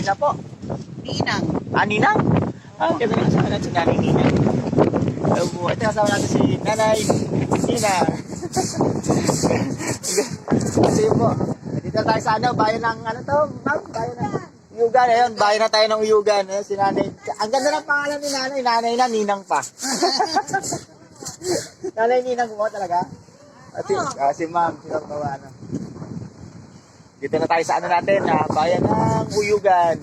Nina po. Ninang. Ninang? Ganda na kasama natin si Nanay Ninang. Ito kasama natin si Nanay Nina. Kasi yun po. Dito tayo sa bayan ng bayan ng Uyugan. Ayun, bayan na tayo ng Uyugan. Ayun, si Nanay. Ang ganda ng pangalan ni Nanay. Nanay na, Ninang pa. Nanay Ninang mo talaga? Si Ma'am, si Ma'am Dito na tayo sa natin, bayan ng Uyugan.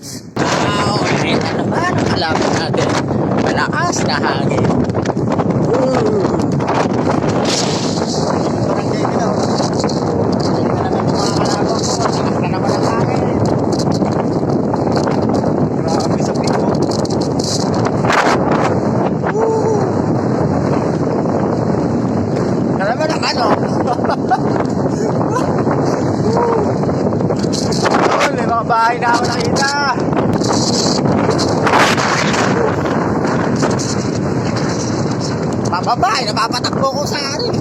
Ito naman ang kalaban natin. Malakas na hangin. Barangay nila. Dito na naman mga kalabang ko. Sikat na naman ang hangin. Grabe sa pito. Kalaba naman may mga bahay na ako nakita. Pababae, napapatakbo ko sa akin.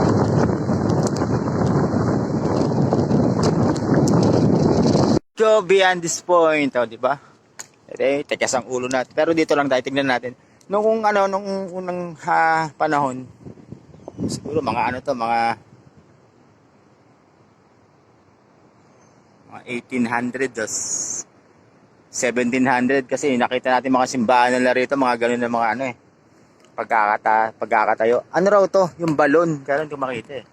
Go beyond this point, di ba? Tekas ang ulo natin. Pero dito lang tayo, tignan natin. Nung unang panahon, siguro mga mga 1800s, 1700 kasi nakita natin mga simbahan nila rito, mga ganun na mga pagkakatayo. Ano raw to? Yung balon. Kaya lang makita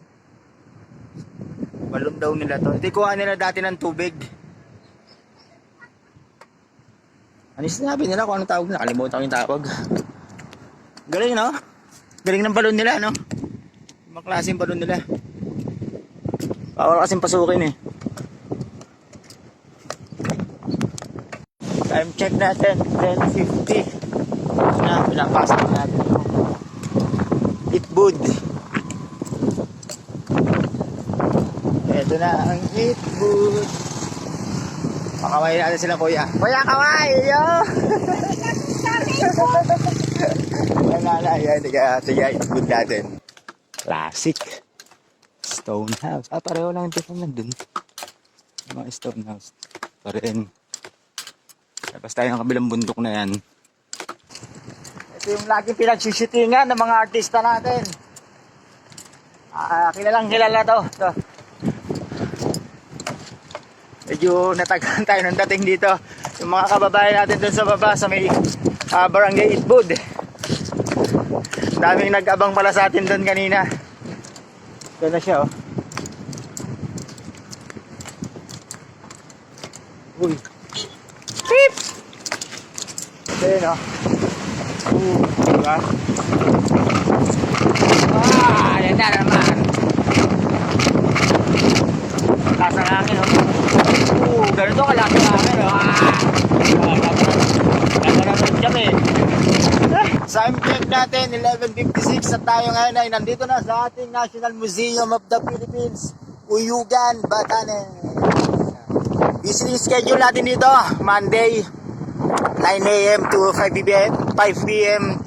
balon daw nila to. Hindi kuha nila dati ng tubig. Ano sinabi nila kung anong tawag? Nakalimutan ko yung tawag. Galing, no? Galing ng balon nila, no? Mga klaseng balon nila. Bawal kasing pasukin eh. Time check natin, 10:50. Na pinapasok natin. Itbud. Ito na ang Itbud. Pakaway natin sila, kuya. Kuya, kaway! Yo! Yan, tiga Itbud natin. Classic. Stone house. Pareho lang ito nandun. Mga stone house. Pa rin. Tapos tayo ng kabilang bundok na yan. Ito yung laging pinagsushootingan ng mga artista natin. Kilalang kilala to. Medyo natagaan tayo ng dating dito. Yung mga kababayan natin dun sa baba sa may barangay Itbud. Daming nag-abang pala sa atin dun kanina. Ito na siya, oh. Uy. Beep! Ito yun, oh. Diba? Yan na naman. Lakas ng hangin, oh. Ganito kalaki ng hangin, oh. Ganda naman kami. Time check natin, 11:56 at tayo ngayon ay nandito na sa ating National Museum of the Philippines, Uyugan, Batanes. Busy schedule natin dito, Monday 9 a.m. to 5 p.m.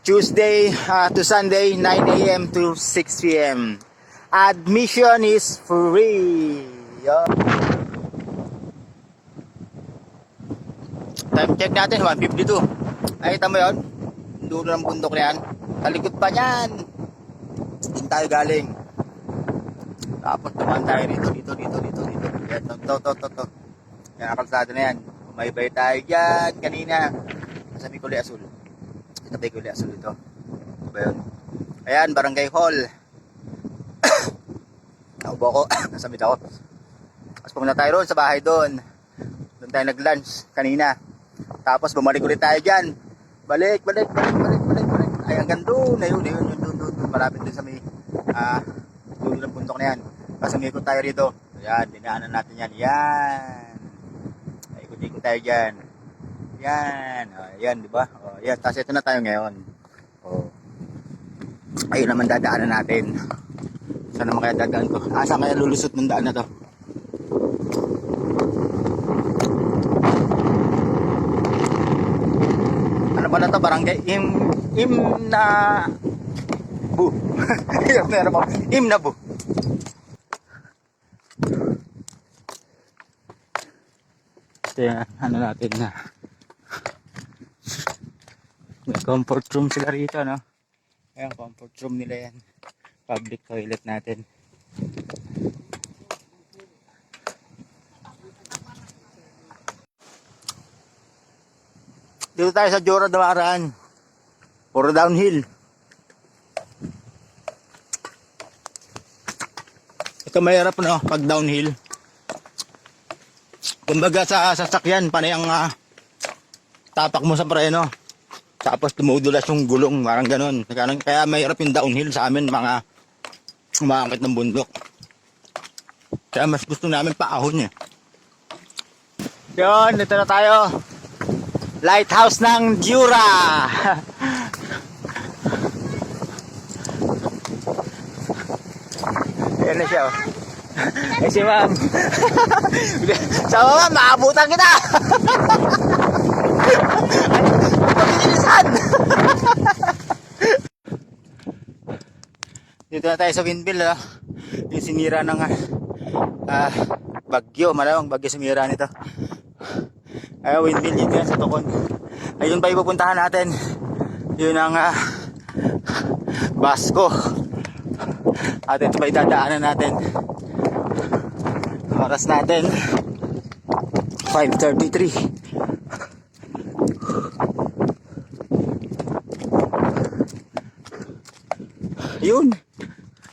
Tuesday to Sunday 9 a.m. to 6 p.m. Admission is free. Time check natin 1:52. Nakita mo yun? Dulo ng bundok na yan. Talikod pa yan. Hindi tayo galing. Tapos tumaan tayo dito. Yan, to. Yan, nakalsada na yan. Umaybay tayo dyan kanina. Nasa Bicol Azul. Ito Bicol Azul ito. Ito ba yun? Ayan, Barangay Hall. Naubo ko. Nasamit ako. Tapos pumunta tayo roon sa bahay doon. Doon tayo nag-lunch kanina. Tapos bumalik ulit tayo dyan. Balik. Ay, hanggang doon. Ayun. Malapit doon sa may dulo ng bundok na yan. Kasi umikot tayo rito. Ayan, dinaanan natin yan. Yan. Ay, ikot tayo dyan. Yan. Ayan, di ba? Yan. Tapos ito na tayo ngayon. Ayun naman dadaanan natin. Saan naman kaya dadaan ko? Saan kaya lulusot ng daan na to? Ano ba na to? Barangay Imnabu. Imnabu. Ito Ito yung ano natin na may comfort room sila rito, no? Ayan, comfort room nila yan. Public toilet natin. Dito tayo sa Jora Damaraan. Puro downhill. Ito mahirap, no? Pag downhill. Kumbaga sa sasakyan, panay ang tapak mo sa preno. Tapos tumudulas yung gulong, parang ganun. Kaya mahirap yung downhill sa amin, mga umaakit ng bundok. Kaya mas gusto namin paahon eh. Yun, dito na tayo. Lighthouse ng Jura. Ayan na siya, oh. Eh si ma'am. Sama ma'am, maabutan kita. Pagpapilisan. Dito na tayo sa windmill, oh. Yung sinira ng bagyo, malamang bagyo sinira nito. Ay, windmill dito yan sa Tocon. Ayun pa ipupuntahan natin. Yun ang Basco. At ito pa idadaanan natin. Oras natin 5:33. Yun.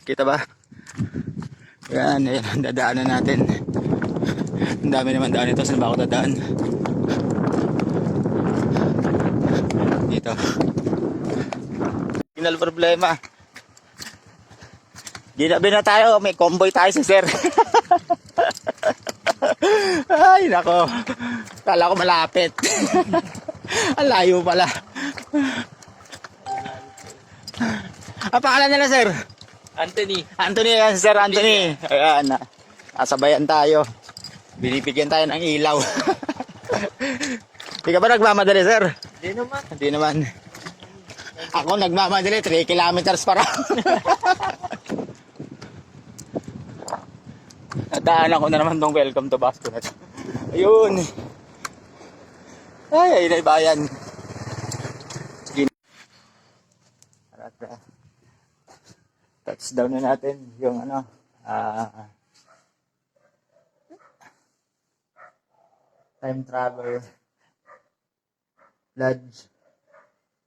Kita ba? Yan, yan, dadaanan natin. Ang dami naman daan ito. Saan ba ako dadaan? Dito. Final problema. Ginabi na tayo. May convoy tayo sa sir. Ay, nako. Kala ko malapit. Ang layo pala. Ang pangalan nila, sir? Anthony. Anthony, yan, sir Anthony. Ayan, nasabayan tayo. Binibigyan tayo ng ilaw. Hindi ka ba nagmamadali, sir? Hindi naman. Hindi naman. Ako nagmamadali, 3 kilometers para. Nadaanan ko na naman tong welcome to Basco na to. Ayun. Ay, ay, bayan. Touchdown na natin yung ano, time travel lodge.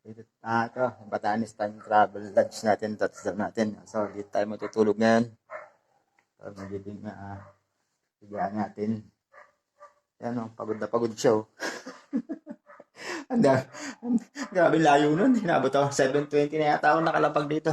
Ito, Batanes time travel lodge natin, touchdown natin. So, dito tayo matutulog ngayon. So, magiging higaan natin. Yan o, pagod na pagod siya o. Grabe layo nun. Hinabot ako, 7:20 na yata ako nakalapag dito.